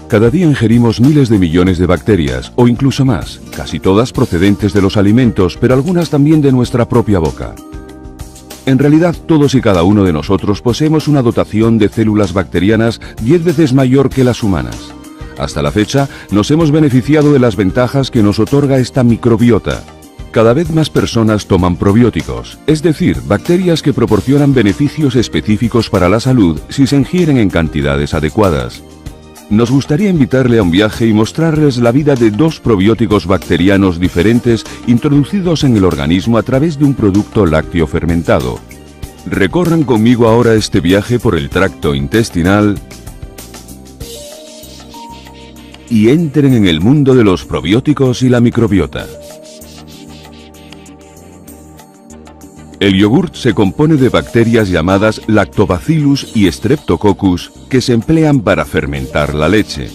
Cada día ingerimos miles de millones de bacterias, o incluso más, casi todas procedentes de los alimentos, pero algunas también de nuestra propia boca. En realidad, todos y cada uno de nosotros poseemos una dotación de células bacterianas 10 veces mayor que las humanas. Hasta la fecha, nos hemos beneficiado de las ventajas que nos otorga esta microbiota. Cada vez más personas toman probióticos, es decir, bacterias que proporcionan beneficios específicos para la salud si se ingieren en cantidades adecuadas. Nos gustaría invitarle a un viaje y mostrarles la vida de 2 probióticos bacterianos diferentes introducidos en el organismo a través de un producto lácteo fermentado. Recorran conmigo ahora este viaje por el tracto intestinal y entren en el mundo de los probióticos y la microbiota. El yogurt se compone de bacterias llamadas Lactobacillus y Streptococcus que se emplean para fermentar la leche.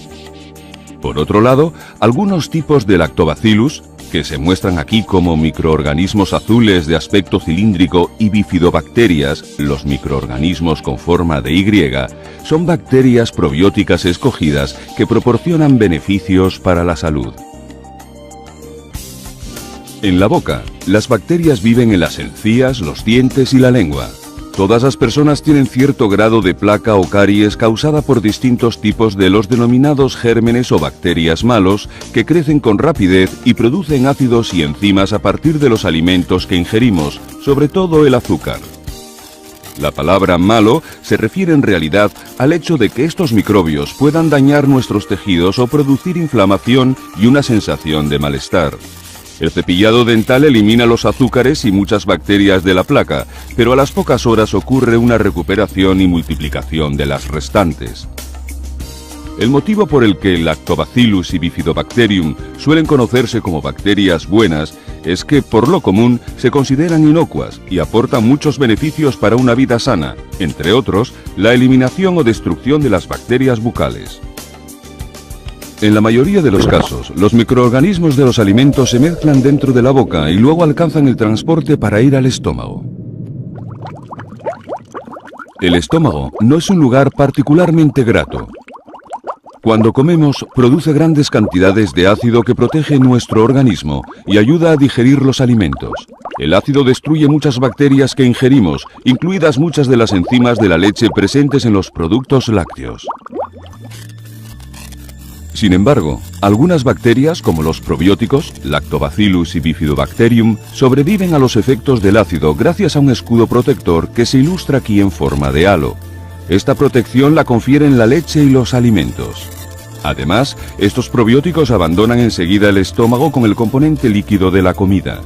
Por otro lado, algunos tipos de Lactobacillus, que se muestran aquí como microorganismos azules de aspecto cilíndrico, y bifidobacterias, los microorganismos con forma de Y, son bacterias probióticas escogidas que proporcionan beneficios para la salud. En la boca, las bacterias viven en las encías, los dientes y la lengua. Todas las personas tienen cierto grado de placa o caries causada por distintos tipos de los denominados gérmenes o bacterias malos que crecen con rapidez y producen ácidos y enzimas a partir de los alimentos que ingerimos, sobre todo el azúcar. La palabra malo se refiere en realidad al hecho de que estos microbios puedan dañar nuestros tejidos o producir inflamación y una sensación de malestar. El cepillado dental elimina los azúcares y muchas bacterias de la placa, pero a las pocas horas ocurre una recuperación y multiplicación de las restantes. El motivo por el que Lactobacillus y Bifidobacterium suelen conocerse como bacterias buenas es que, por lo común, se consideran inocuas y aportan muchos beneficios para una vida sana, entre otros, la eliminación o destrucción de las bacterias bucales. En la mayoría de los casos, los microorganismos de los alimentos se mezclan dentro de la boca y luego alcanzan el transporte para ir al estómago. El estómago no es un lugar particularmente grato. Cuando comemos, produce grandes cantidades de ácido que protege nuestro organismo y ayuda a digerir los alimentos. El ácido destruye muchas bacterias que ingerimos, incluidas muchas de las enzimas de la leche presentes en los productos lácteos. Sin embargo, algunas bacterias, como los probióticos, Lactobacillus y Bifidobacterium, sobreviven a los efectos del ácido gracias a un escudo protector que se ilustra aquí en forma de halo. Esta protección la confieren la leche y los alimentos. Además, estos probióticos abandonan enseguida el estómago con el componente líquido de la comida.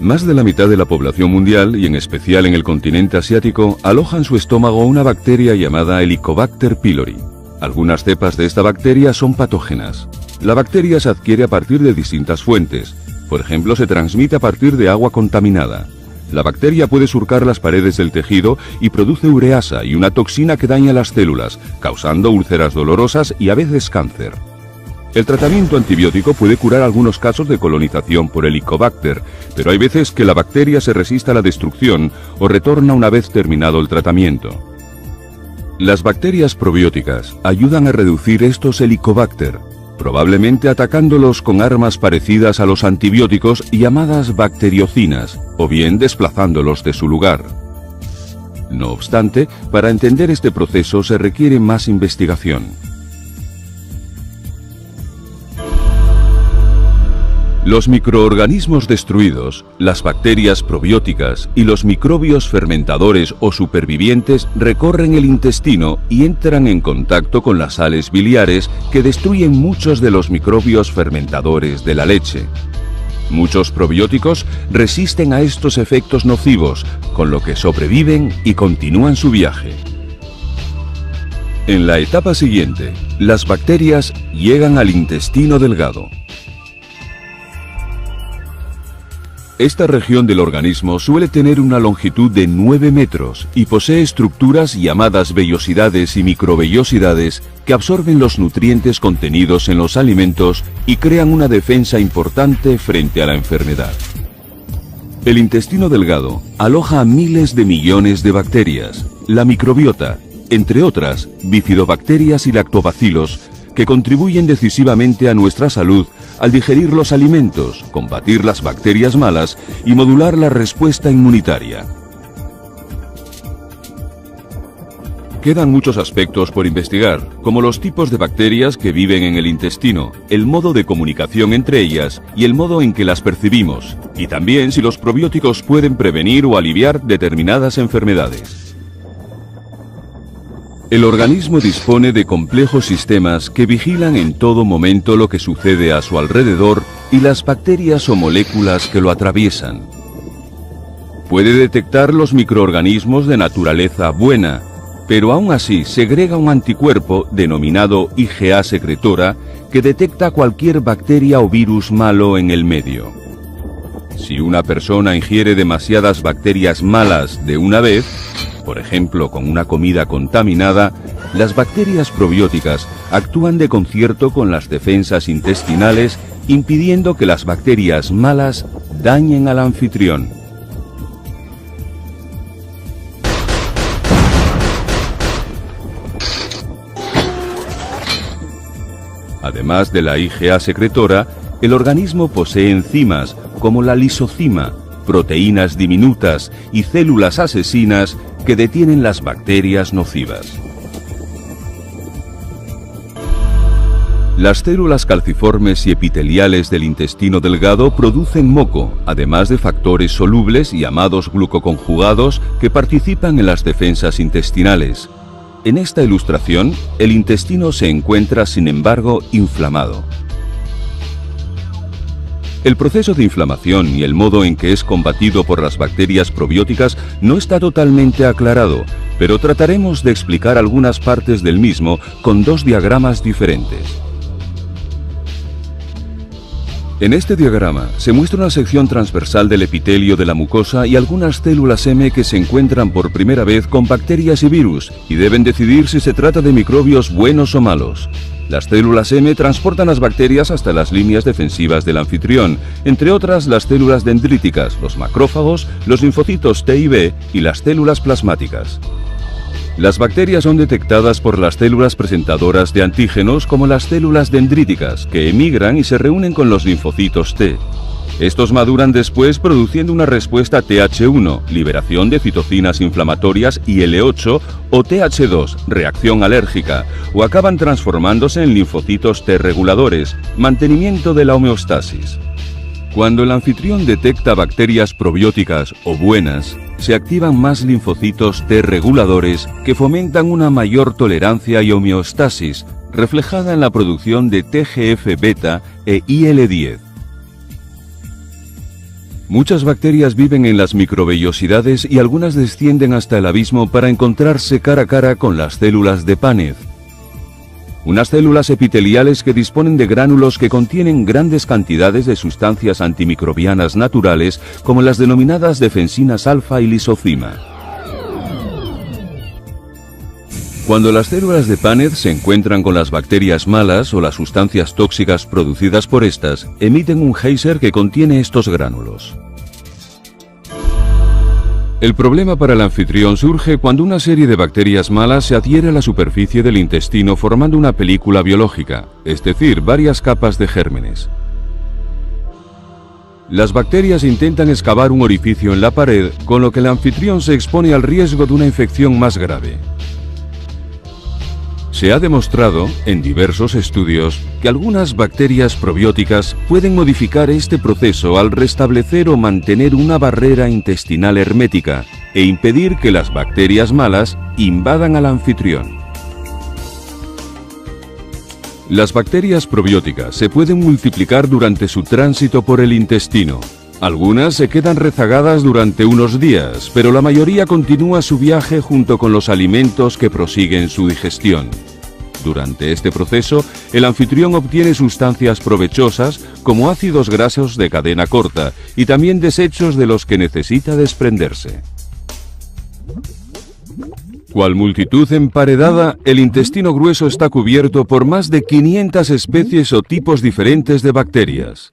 Más de la mitad de la población mundial, y en especial en el continente asiático, aloja en su estómago una bacteria llamada Helicobacter pylori. Algunas cepas de esta bacteria son patógenas. La bacteria se adquiere a partir de distintas fuentes. Por ejemplo, se transmite a partir de agua contaminada. La bacteria puede surcar las paredes del tejido y produce ureasa y una toxina que daña las células, causando úlceras dolorosas y a veces cáncer. El tratamiento antibiótico puede curar algunos casos de colonización por Helicobacter, pero hay veces que la bacteria se resiste a la destrucción o retorna una vez terminado el tratamiento. Las bacterias probióticas ayudan a reducir estos Helicobacter, probablemente atacándolos con armas parecidas a los antibióticos llamadas bacteriocinas, o bien desplazándolos de su lugar. No obstante, para entender este proceso se requiere más investigación. Los microorganismos destruidos, las bacterias probióticas y los microbios fermentadores o supervivientes recorren el intestino y entran en contacto con las sales biliares que destruyen muchos de los microbios fermentadores de la leche. Muchos probióticos resisten a estos efectos nocivos, con lo que sobreviven y continúan su viaje. En la etapa siguiente, las bacterias llegan al intestino delgado. Esta región del organismo suele tener una longitud de 9 metros y posee estructuras llamadas vellosidades y microvellosidades que absorben los nutrientes contenidos en los alimentos y crean una defensa importante frente a la enfermedad. El intestino delgado aloja a miles de millones de bacterias, la microbiota, entre otras, bifidobacterias y lactobacilos, que contribuyen decisivamente a nuestra salud al digerir los alimentos, combatir las bacterias malas y modular la respuesta inmunitaria. Quedan muchos aspectos por investigar, como los tipos de bacterias que viven en el intestino, el modo de comunicación entre ellas y el modo en que las percibimos, y también si los probióticos pueden prevenir o aliviar determinadas enfermedades. El organismo dispone de complejos sistemas que vigilan en todo momento lo que sucede a su alrededor y las bacterias o moléculas que lo atraviesan. Puede detectar los microorganismos de naturaleza buena, pero aún así segrega un anticuerpo denominado IgA secretora que detecta cualquier bacteria o virus malo en el medio. Si una persona ingiere demasiadas bacterias malas de una vez, por ejemplo con una comida contaminada, las bacterias probióticas actúan de concierto con las defensas intestinales, impidiendo que las bacterias malas dañen al anfitrión. Además de la IgA secretora, el organismo posee enzimas como la lisozima, proteínas diminutas y células asesinas que detienen las bacterias nocivas. Las células calciformes y epiteliales del intestino delgado producen moco, además de factores solubles llamados glucoconjugados que participan en las defensas intestinales. En esta ilustración, el intestino se encuentra, sin embargo, inflamado. El proceso de inflamación y el modo en que es combatido por las bacterias probióticas no está totalmente aclarado, pero trataremos de explicar algunas partes del mismo con dos diagramas diferentes. En este diagrama se muestra una sección transversal del epitelio de la mucosa y algunas células M que se encuentran por primera vez con bacterias y virus y deben decidir si se trata de microbios buenos o malos. Las células M transportan las bacterias hasta las líneas defensivas del anfitrión, entre otras las células dendríticas, los macrófagos, los linfocitos T y B y las células plasmáticas. Las bacterias son detectadas por las células presentadoras de antígenos como las células dendríticas, que emigran y se reúnen con los linfocitos T. Estos maduran después produciendo una respuesta Th1, liberación de citocinas inflamatorias, y L8 o Th2, reacción alérgica, o acaban transformándose en linfocitos T reguladores, mantenimiento de la homeostasis. Cuando el anfitrión detecta bacterias probióticas o buenas, se activan más linfocitos T reguladores que fomentan una mayor tolerancia y homeostasis, reflejada en la producción de TGF-beta e IL-10. Muchas bacterias viven en las microvellosidades y algunas descienden hasta el abismo para encontrarse cara a cara con las células de Paneth. Unas células epiteliales que disponen de gránulos que contienen grandes cantidades de sustancias antimicrobianas naturales, como las denominadas defensinas alfa y lisozima. Cuando las células de Paneth se encuentran con las bacterias malas o las sustancias tóxicas producidas por estas, emiten un geyser que contiene estos gránulos. El problema para el anfitrión surge cuando una serie de bacterias malas se adhiere a la superficie del intestino formando una película biológica, es decir, varias capas de gérmenes. Las bacterias intentan excavar un orificio en la pared, con lo que el anfitrión se expone al riesgo de una infección más grave. Se ha demostrado, en diversos estudios, que algunas bacterias probióticas pueden modificar este proceso al restablecer o mantener una barrera intestinal hermética e impedir que las bacterias malas invadan al anfitrión. Las bacterias probióticas se pueden multiplicar durante su tránsito por el intestino. Algunas se quedan rezagadas durante unos días, pero la mayoría continúa su viaje junto con los alimentos que prosiguen su digestión. Durante este proceso, el anfitrión obtiene sustancias provechosas como ácidos grasos de cadena corta y también desechos de los que necesita desprenderse. Cual multitud emparedada, el intestino grueso está cubierto por más de 500 especies o tipos diferentes de bacterias.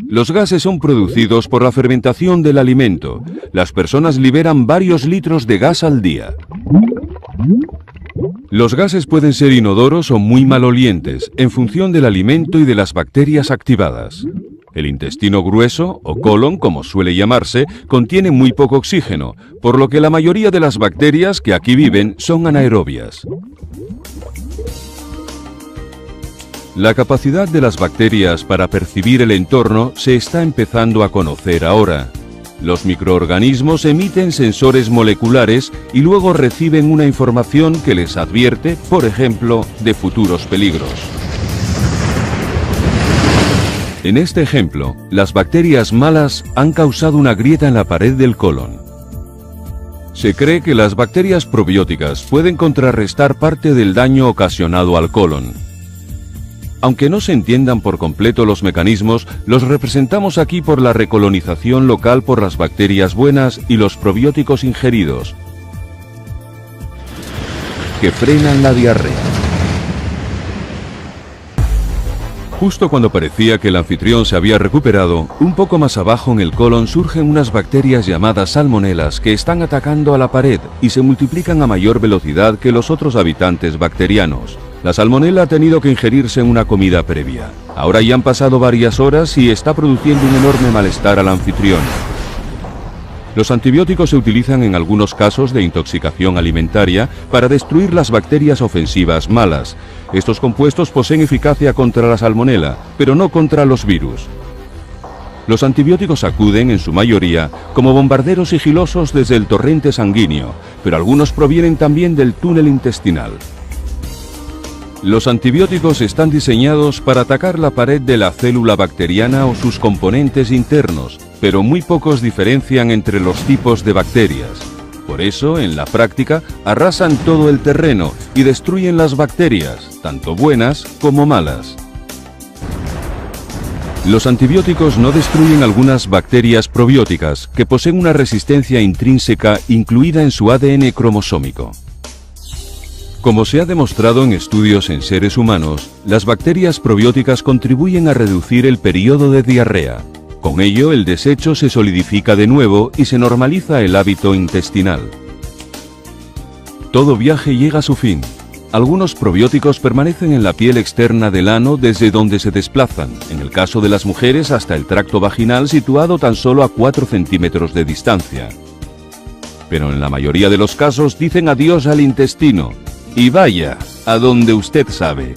Los gases son producidos por la fermentación del alimento. Las personas liberan varios litros de gas al día. Los gases pueden ser inodoros o muy malolientes, en función del alimento y de las bacterias activadas. El intestino grueso, o colon, como suele llamarse, contiene muy poco oxígeno, por lo que la mayoría de las bacterias que aquí viven son anaerobias. La capacidad de las bacterias para percibir el entorno se está empezando a conocer ahora. Los microorganismos emiten sensores moleculares y luego reciben una información que les advierte, por ejemplo, de futuros peligros. En este ejemplo, las bacterias malas han causado una grieta en la pared del colon. Se cree que las bacterias probióticas pueden contrarrestar parte del daño ocasionado al colon. Aunque no se entiendan por completo los mecanismos, los representamos aquí por la recolonización local por las bacterias buenas y los probióticos ingeridos, que frenan la diarrea. Justo cuando parecía que el anfitrión se había recuperado, un poco más abajo en el colon surgen unas bacterias llamadas salmonelas que están atacando a la pared y se multiplican a mayor velocidad que los otros habitantes bacterianos. La salmonela ha tenido que ingerirse en una comida previa. Ahora ya han pasado varias horas y está produciendo un enorme malestar al anfitrión. Los antibióticos se utilizan en algunos casos de intoxicación alimentaria para destruir las bacterias ofensivas malas. Estos compuestos poseen eficacia contra la salmonela, pero no contra los virus. Los antibióticos acuden, en su mayoría, como bombarderos sigilosos desde el torrente sanguíneo, pero algunos provienen también del túnel intestinal. Los antibióticos están diseñados para atacar la pared de la célula bacteriana o sus componentes internos, pero muy pocos diferencian entre los tipos de bacterias. Por eso, en la práctica, arrasan todo el terreno y destruyen las bacterias, tanto buenas como malas. Los antibióticos no destruyen algunas bacterias probióticas que poseen una resistencia intrínseca incluida en su ADN cromosómico. Como se ha demostrado en estudios en seres humanos, las bacterias probióticas contribuyen a reducir el periodo de diarrea. Con ello, el desecho se solidifica de nuevo y se normaliza el hábito intestinal. Todo viaje llega a su fin. Algunos probióticos permanecen en la piel externa del ano desde donde se desplazan, en el caso de las mujeres hasta el tracto vaginal situado tan solo a 4 centímetros de distancia. Pero en la mayoría de los casos dicen adiós al intestino. Y vaya, a donde usted sabe.